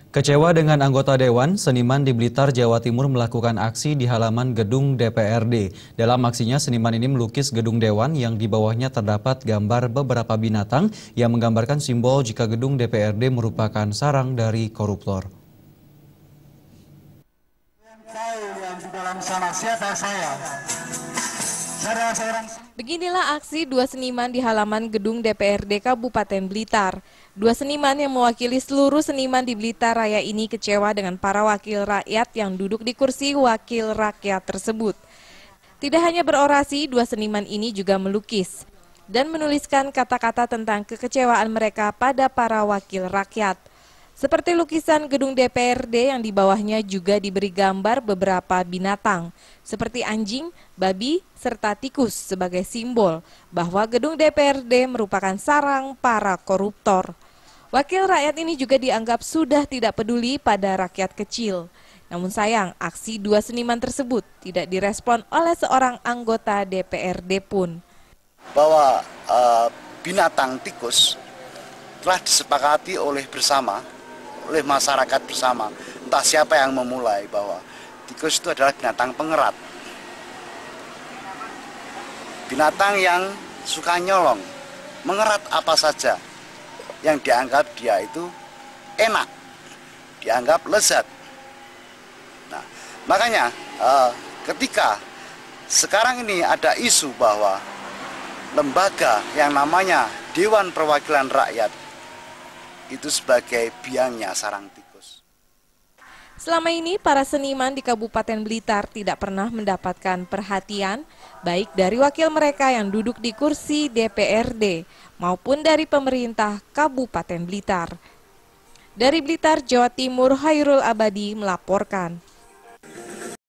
Kecewa dengan anggota Dewan, seniman di Blitar, Jawa Timur melakukan aksi di halaman gedung DPRD. Dalam aksinya, seniman ini melukis gedung Dewan yang di bawahnya terdapat gambar beberapa binatang yang menggambarkan simbol jika gedung DPRD merupakan sarang dari koruptor. Beginilah aksi dua seniman di halaman gedung DPRD Kabupaten Blitar. Dua seniman yang mewakili seluruh seniman di Blitar Raya ini kecewa dengan para wakil rakyat yang duduk di kursi wakil rakyat tersebut. Tidak hanya berorasi, dua seniman ini juga melukis dan menuliskan kata-kata tentang kekecewaan mereka pada para wakil rakyat. Seperti lukisan gedung DPRD yang di bawahnya juga diberi gambar beberapa binatang, seperti anjing, babi, serta tikus sebagai simbol bahwa gedung DPRD merupakan sarang para koruptor. Wakil rakyat ini juga dianggap sudah tidak peduli pada rakyat kecil. Namun sayang, aksi dua seniman tersebut tidak direspon oleh seorang anggota DPRD pun. Bahwa binatang tikus telah disepakati oleh masyarakat bersama, entah siapa yang memulai bahwa tikus itu adalah binatang pengerat. Binatang yang suka nyolong, mengerat apa saja yang dianggap dia itu enak, dianggap lezat. Nah, makanya ketika sekarang ini ada isu bahwa lembaga yang namanya Dewan Perwakilan Rakyat itu sebagai biangnya sarang tikus. Selama ini para seniman di Kabupaten Blitar tidak pernah mendapatkan perhatian baik dari wakil mereka yang duduk di kursi DPRD maupun dari pemerintah Kabupaten Blitar. Dari Blitar, Jawa Timur, Hairul Abadi melaporkan.